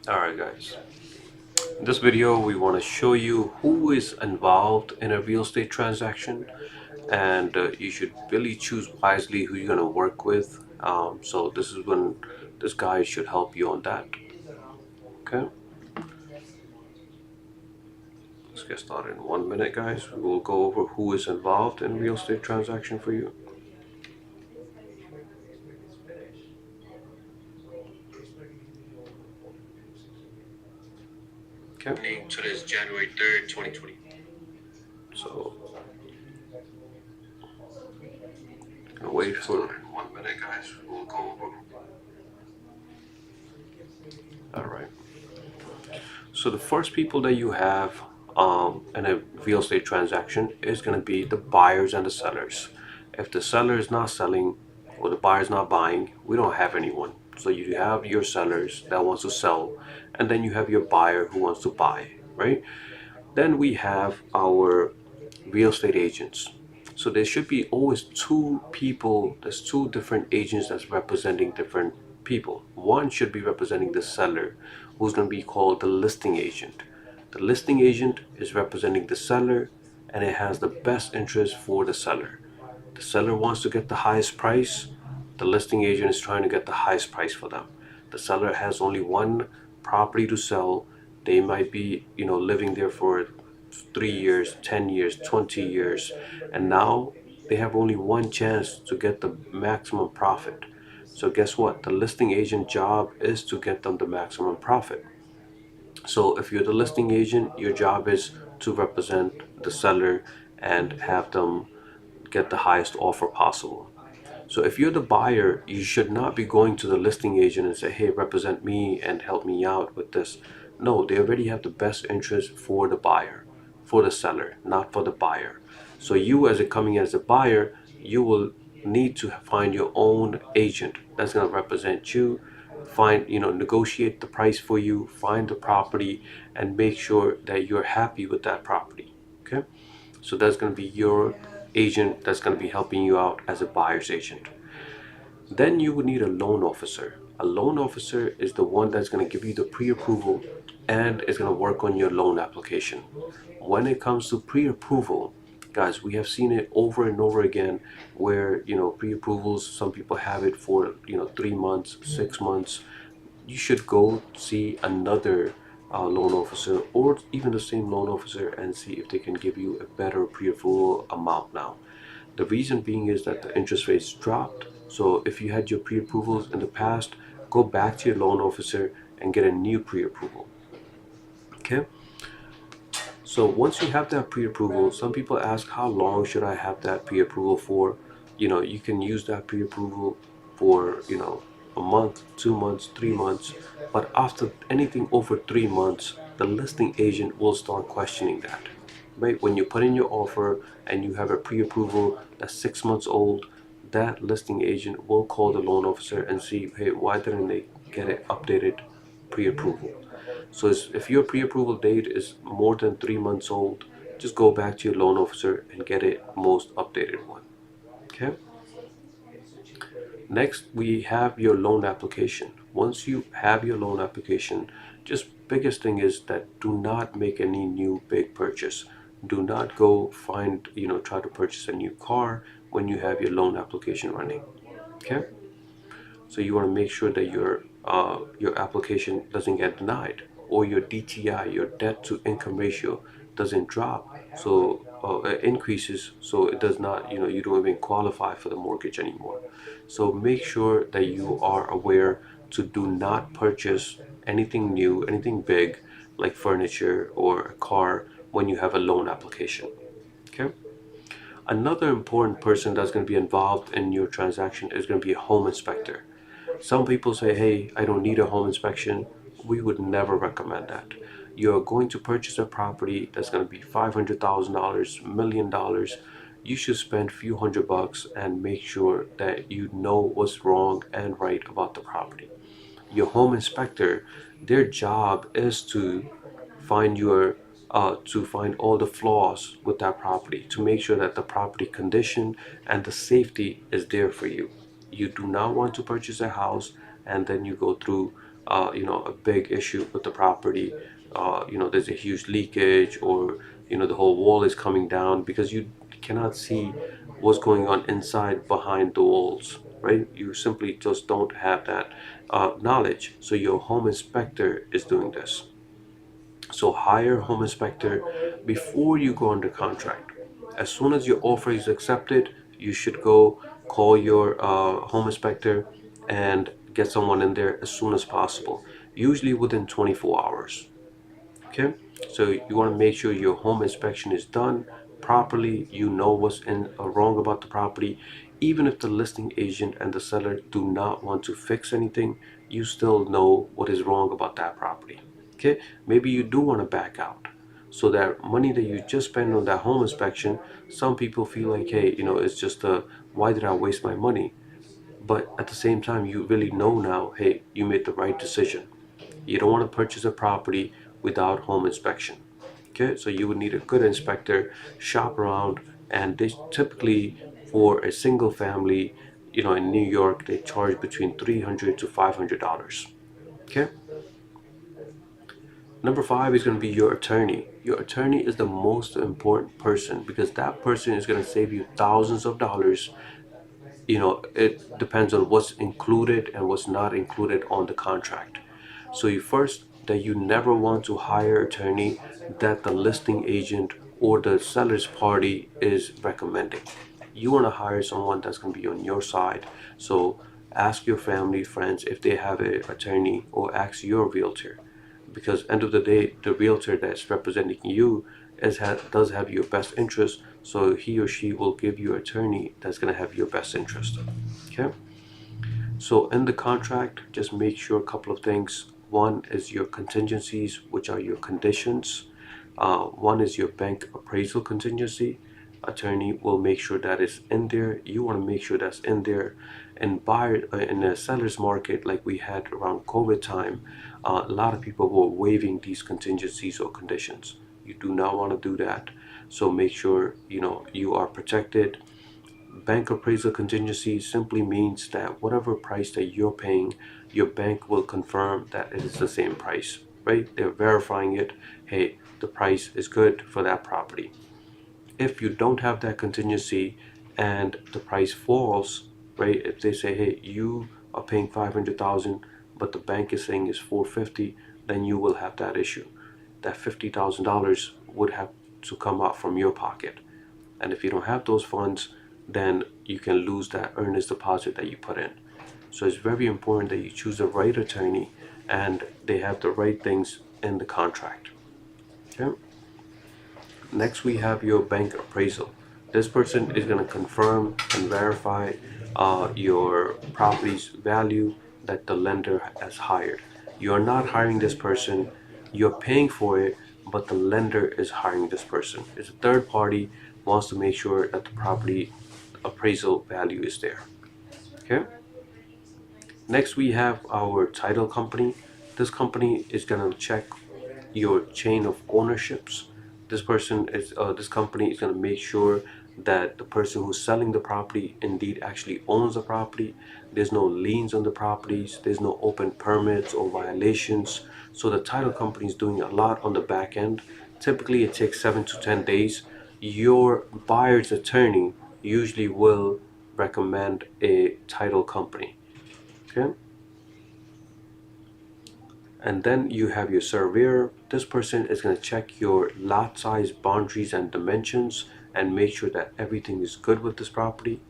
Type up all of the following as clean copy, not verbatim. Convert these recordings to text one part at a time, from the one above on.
Alright guys, in this video we want to show you who is involved in a real estate transaction, and you should really choose wisely who you're going to work with. So this is when this guy should help you on that. Okay, let's get started in 1 minute guys. We will go over who is involved in real estate transaction for you. Okay, today is January 3rd, 2020. So gonna wait for 1 minute guys. We'll go over. Alright. So the first people that you have in a real estate transaction is going to be the buyers and the sellers. If the seller is not selling or the buyer is not buying, we don't have anyone. So you have your sellers that wants to sell, and then you have your buyer who wants to buy, right? Then we have our real estate agents. So there should be always two people, there's two different agents that's representing different people. One should be representing the seller, who's going to be called the listing agent. The listing agent is representing the seller, and it has the best interest for the seller. The seller wants to get the highest price. The listing agent is trying to get the highest price for them. The seller has only one property to sell. They might be, living there for 3 years, 10 years, 20 years, and now they have only one chance to get the maximum profit. So guess what? The listing agent job is to get them the maximum profit. So if you're the listing agent, your job is to represent the seller and have them get the highest offer possible. So if you're the buyer, you should not be going to the listing agent and say, hey, represent me and help me out with this. No, they already have the best interest for the buyer, for the seller, not for the buyer. So you, as a coming as a buyer, you will need to find your own agent that's going to represent you, find, negotiate the price for you, find the property, and make sure that you're happy with that property. Okay, so that's going to be your agent that's going to be helping you out as a buyer's agent. Then you would need a loan officer. A loan officer is the one that's going to give you the pre-approval and is going to work on your loan application. When it comes to pre-approval, guys, we have seen it over and over again where, pre-approvals, some people have it for, 3 months, 6 months. You should go see another loan officer or even the same loan officer and see if they can give you a better pre-approval amount now. The reason being is that the interest rates dropped. So if you had your pre-approvals in the past, go back to your loan officer and get a new pre-approval. Okay? So once you have that pre-approval, some people ask, how long should I have that pre-approval for? You can use that pre-approval for, a month, 2 months, 3 months. But after anything over 3 months, the listing agent will start questioning that. Right? When you put in your offer and you have a pre-approval that's 6 months old, that listing agent will call the loan officer and see, hey, why didn't they get an updated pre-approval? So if your pre-approval date is more than 3 months old, just go back to your loan officer and get a most updated one. Okay. Next, we have your loan application. Once you have your loan application, just biggest thing is that do not make any new big purchase. Do not go find, try to purchase a new car when you have your loan application running. Okay. So you want to make sure that your application doesn't get denied, or your DTI, your debt to income ratio, doesn't drop, so it increases, so it does not, you don't even qualify for the mortgage anymore. So make sure that you are aware to do not purchase anything new, anything big like furniture or a car when you have a loan application. Okay. Another important person that's going to be involved in your transaction is going to be a home inspector. Some people say, hey, I don't need a home inspection. We would never recommend that. You're going to purchase a property that's going to be $500,000, $1 million. You should spend a few $100 and make sure that you know what's wrong and right about the property. Your home inspector, their job is to find all the flaws with that property, to make sure that the property condition and the safety is there for you. You do not want to purchase a house and then you go through a big issue with the property. There's a huge leakage, or the whole wall is coming down, because you cannot see what's going on inside behind the walls, right? You simply just don't have that knowledge. So your home inspector is doing this. So hire a home inspector before you go under contract. As soon as your offer is accepted, you should go call your home inspector and get someone in there as soon as possible, usually within 24 hours. Okay, so you want to make sure your home inspection is done properly. You know what's wrong about the property. Even if the listing agent and the seller do not want to fix anything, you still know what is wrong about that property. Okay, maybe you do want to back out. So that money that you just spent on that home inspection, some people feel like, hey, it's just why did I waste my money? But at the same time, you really know now, hey, you made the right decision. You don't want to purchase a property without home inspection. Okay, so you would need a good inspector, shop around, and they typically, for a single family, in New York, they charge between $300 to $500. Okay. Number five is going to be your attorney. Your attorney is the most important person, because that person is going to save you thousands of dollars. It depends on what's included and what's not included on the contract. So that you never want to hire attorney that the listing agent or the seller's party is recommending. You want to hire someone that's going to be on your side. So ask your family, friends if they have an attorney, or ask your realtor, because end of the day, the realtor that's representing you does have your best interest, so he or she will give you an attorney that's going to have your best interest. Okay, so in the contract, just make sure a couple of things. One is your contingencies, which are your conditions. One is your bank appraisal contingency. Attorney will make sure that is in there. You want to make sure that's in there. And in the seller's market, like we had around COVID time, a lot of people were waiving these contingencies or conditions. You do not want to do that. So make sure you are protected. Bank appraisal contingency simply means that whatever price that you're paying, your bank will confirm that it is the same price, right? They're verifying it. Hey, the price is good for that property. If you don't have that contingency and the price falls, right? If they say, hey, you are paying 500,000, but the bank is saying it's 450, then you will have that issue. That $50,000 would have to come out from your pocket. And if you don't have those funds, then you can lose that earnest deposit that you put in. So it's very important that you choose the right attorney and they have the right things in the contract. Okay. Next, we have your bank appraisal. This person is going to confirm and verify your property's value that the lender has hired. You're not hiring this person, you're paying for it, but the lender is hiring this person. It's a third party, wants to make sure that the property appraisal value is there. Okay. Next, we have our title company. This company is going to check your chain of ownerships. This company is going to make sure that the person who's selling the property indeed actually owns the property. There's no liens on the properties. There's no open permits or violations. So the title company is doing a lot on the back end. Typically, it takes 7 to 10 days. Your buyer's attorney usually will recommend a title company. Okay. And then you have your surveyor. This person is going to check your lot size, boundaries, and dimensions and make sure that everything is good with this property,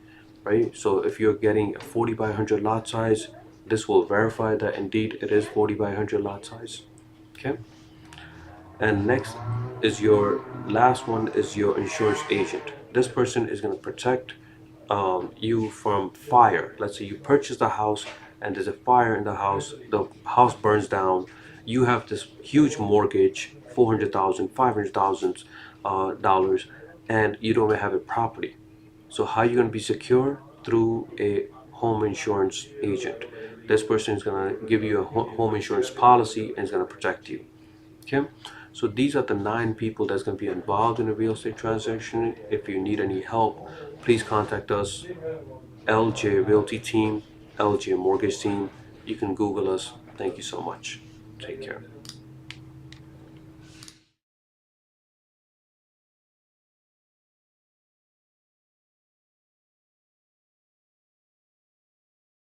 right? So if you're getting a 40 by 100 lot size, this will verify that indeed it is 40 by 100 lot size. Okay. And next is your last one is your insurance agent. This person is going to protect you from fire. Let's say you purchase the house and there's a fire in the house burns down. You have this huge mortgage, 400,000, 500,000 dollars, and you don't have a property. So how are you going to be secure? Through a home insurance agent. This person is going to give you a home insurance policy and is going to protect you. Okay, so these are the 9 people that's going to be involved in a real estate transaction. If you need any help, please contact us, LJ Realty Team, LJ Mortgage Team. You can Google us. Thank you so much. Take care.